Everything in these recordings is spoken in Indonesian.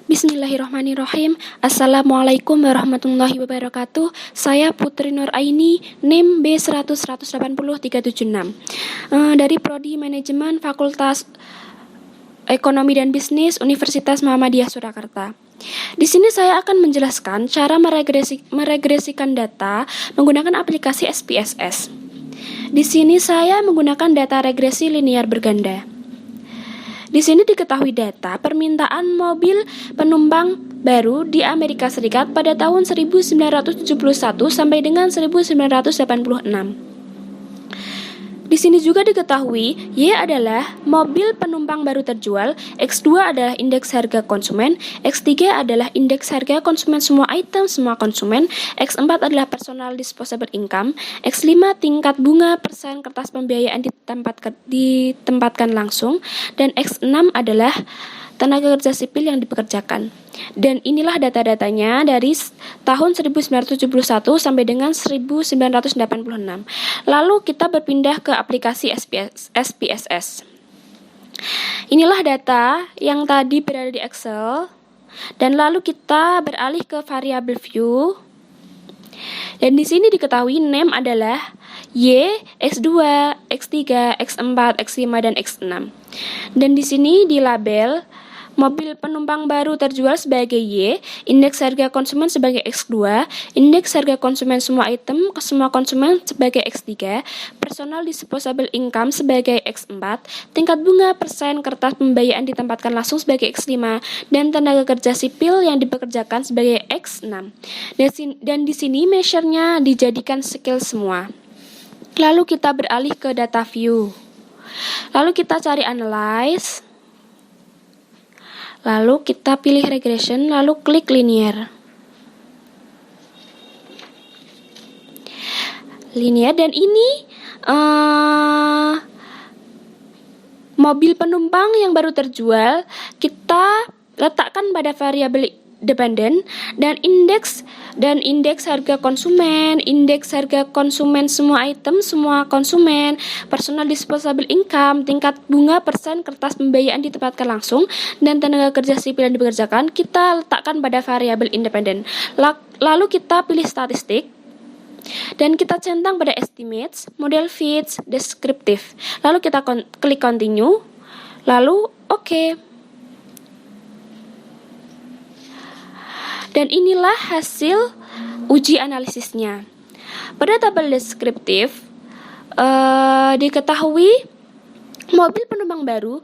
Bismillahirrahmanirrahim. Assalamualaikum warahmatullahi wabarakatuh. Saya Putri Nur Aini, NIM B100180376 dari Prodi Manajemen Fakultas Ekonomi dan Bisnis Universitas Muhammadiyah Surakarta. Di sini saya akan menjelaskan cara meregresikan data menggunakan aplikasi SPSS. Di sini saya menggunakan data regresi linear berganda. Di sini diketahui data permintaan mobil penumpang baru di Amerika Serikat pada tahun 1971 sampai dengan 1986. Di sini juga diketahui Y adalah mobil penumpang baru terjual, X2 adalah indeks harga konsumen, X3 adalah indeks harga konsumen semua item semua konsumen, X4 adalah personal disposable income, X5 tingkat bunga persen kertas pembiayaan ditempatkan langsung, dan X6 adalah tenaga kerja sipil yang dipekerjakan. Dan inilah data-datanya dari tahun 1971 sampai dengan 1986. Lalu kita berpindah ke aplikasi SPSS. Inilah data yang tadi berada di Excel. Dan lalu kita beralih ke variable view. Dan di sini diketahui name adalah Y, X2, X3, X4, X5, dan X6. Dan di sini di label mobil penumpang baru terjual sebagai Y, indeks harga konsumen sebagai X2, indeks harga konsumen semua item semua konsumen sebagai X3, personal disposable income sebagai X4, tingkat bunga persen kertas pembiayaan ditempatkan langsung sebagai X5, dan tenaga kerja sipil yang dipekerjakan sebagai X6. Dan di sini measure-nya dijadikan scale semua. Lalu kita beralih ke data view. Lalu kita cari analyze. Lalu kita pilih regression, lalu klik linear. Dan ini mobil penumpang yang baru terjual, kita letakkan pada variabel dependent dan indeks harga konsumen, indeks harga konsumen semua item semua konsumen, personal disposable income, tingkat bunga persen kertas pembiayaan ditempatkan langsung, dan tenaga kerja sipil yang dipekerjakan kita letakkan pada variabel independen. Lalu kita pilih statistik dan kita centang pada estimates, model fits, descriptive. Lalu kita klik continue, lalu oke. Dan inilah hasil uji analisisnya. Pada tabel deskriptif diketahui mobil penumpang baru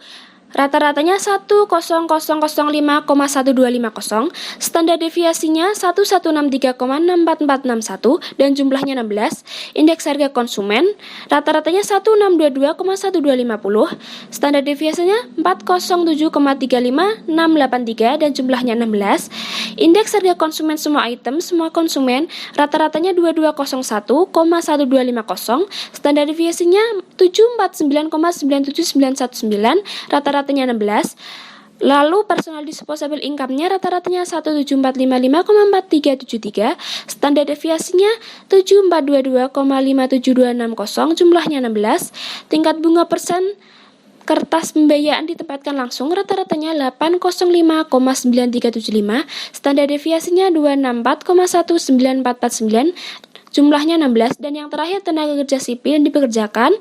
rata-ratanya 10,005,1250, standar deviasinya 1163,64461 dan jumlahnya 16, indeks harga konsumen rata-ratanya 1622,1250, standar deviasinya 407,35683 dan jumlahnya 16, indeks harga konsumen semua item semua konsumen rata-ratanya 2201,1250, standar deviasinya 749,97919, rata-ratanya 16. Lalu personal disposable income-nya rata-ratanya 17455,4373, standar deviasinya 7422,57260, jumlahnya 16, tingkat bunga persen kertas pembiayaan ditempatkan langsung rata-ratanya 805,9375, standar deviasinya 264,19449, jumlahnya 16, dan yang terakhir tenaga kerja sipil yang dipekerjakan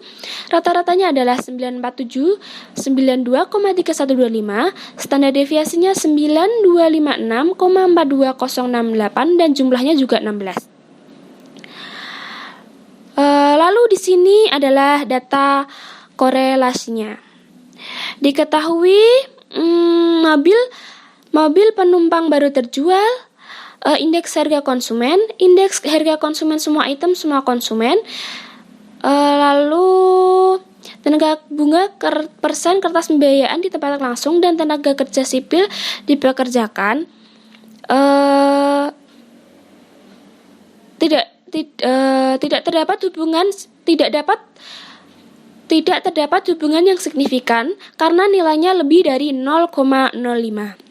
rata-ratanya adalah 94792,3125, standar deviasinya 9256,42068 dan jumlahnya juga 16. Lalu di sini adalah data korelasinya. Diketahui mobil penumpang baru terjual, indeks harga konsumen semua item semua konsumen, lalu tenaga bunga persen kertas pembiayaan ditempatkan langsung, dan tenaga kerja sipil dipekerjakan tidak terdapat hubungan yang signifikan karena nilainya lebih dari 0,05.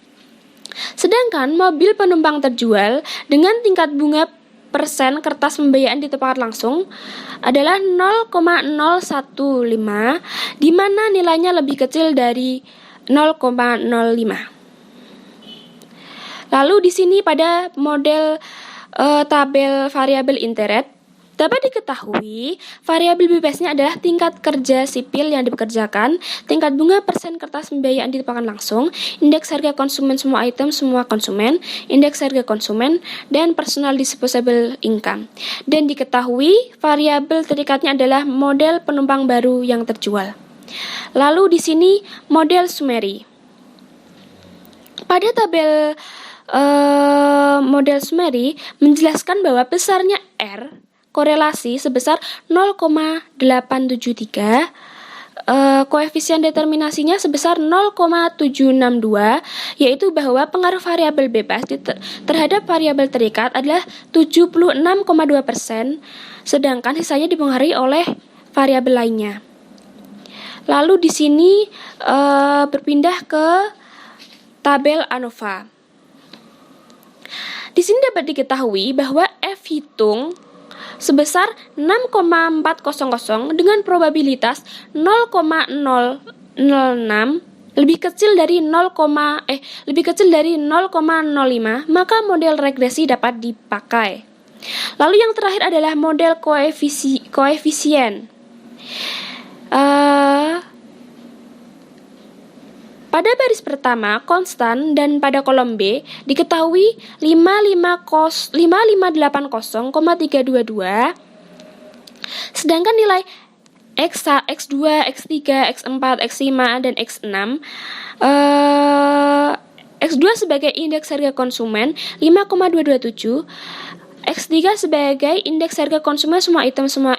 Sedangkan mobil penumpang terjual dengan tingkat bunga persen kertas pembiayaan ditempatkan langsung adalah 0,015, di mana nilainya lebih kecil dari 0,05. Lalu di sini pada model tabel variabel interest dapat diketahui variabel bebasnya adalah tingkat kerja sipil yang dipekerjakan, tingkat bunga persen kertas pembiayaan ditempatkan langsung, indeks harga konsumen semua item semua konsumen, indeks harga konsumen, dan personal disposable income. Dan diketahui variabel terikatnya adalah model penumpang baru yang terjual. Lalu di sini model summary. Pada tabel model summary menjelaskan bahwa besarnya R korelasi sebesar 0,873, koefisien determinasinya sebesar 0,762, yaitu bahwa pengaruh variabel bebas terhadap variabel terikat adalah 76,2%, sedangkan sisanya dipengaruhi oleh variabel lainnya. Lalu di sini berpindah ke tabel ANOVA. Di sini dapat diketahui bahwa F hitung sebesar 6,400 dengan probabilitas 0,006 lebih kecil dari 0,05, maka model regresi dapat dipakai. Lalu yang terakhir adalah model koefisien. Pada baris pertama konstan dan pada kolom B diketahui 5580,322, sedangkan nilai X1, X2, X3, X4, X5, dan X6. X2 sebagai indeks harga konsumen 5,227, X3 sebagai indeks harga konsumen semua item semua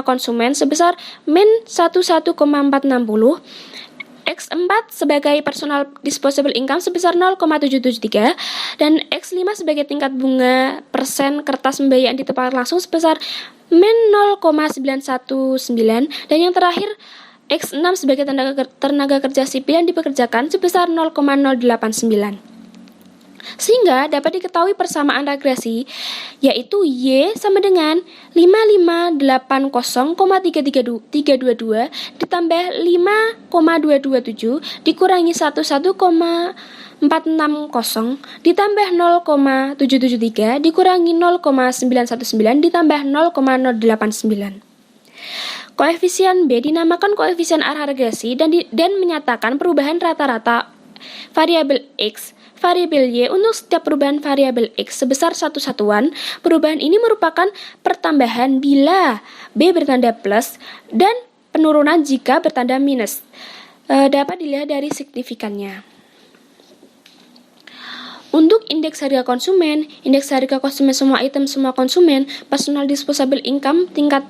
konsumen sebesar -11,460, X4 sebagai personal disposable income sebesar 0,773, dan X5 sebagai tingkat bunga persen kertas pembiayaan ditempatkan langsung sebesar -0,919, dan yang terakhir X6 sebagai tenaga kerja sipil yang dipekerjakan sebesar 0,089. Sehingga dapat diketahui persamaan regresi, yaitu Y sama dengan 5580,322 ditambah 5,227 dikurangi 11,460 ditambah 0,773 dikurangi 0,919 ditambah 0,089. Koefisien B dinamakan koefisien arah regresi dan menyatakan perubahan rata-rata variabel X, variabel Y untuk setiap perubahan variabel X sebesar satu satuan. Perubahan ini merupakan pertambahan bila B bertanda plus dan penurunan jika bertanda minus. Dapat dilihat dari signifikannya. Untuk indeks harga konsumen semua item semua konsumen, personal disposable income, tingkat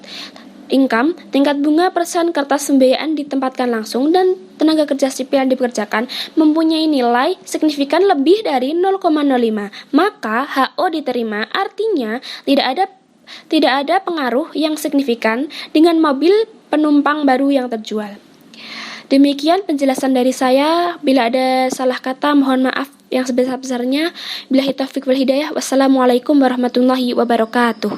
bunga persen kertas pembiayaan ditempatkan langsung, dan tenaga kerja sipil yang dipekerjakan mempunyai nilai signifikan lebih dari 0,05, maka HO diterima. Artinya tidak ada pengaruh yang signifikan dengan mobil penumpang baru yang terjual. Demikian penjelasan dari saya. Bila ada salah kata mohon maaf yang sebesar-besarnya. Billahi taufiq wal hidayah. Wassalamualaikum warahmatullahi wabarakatuh.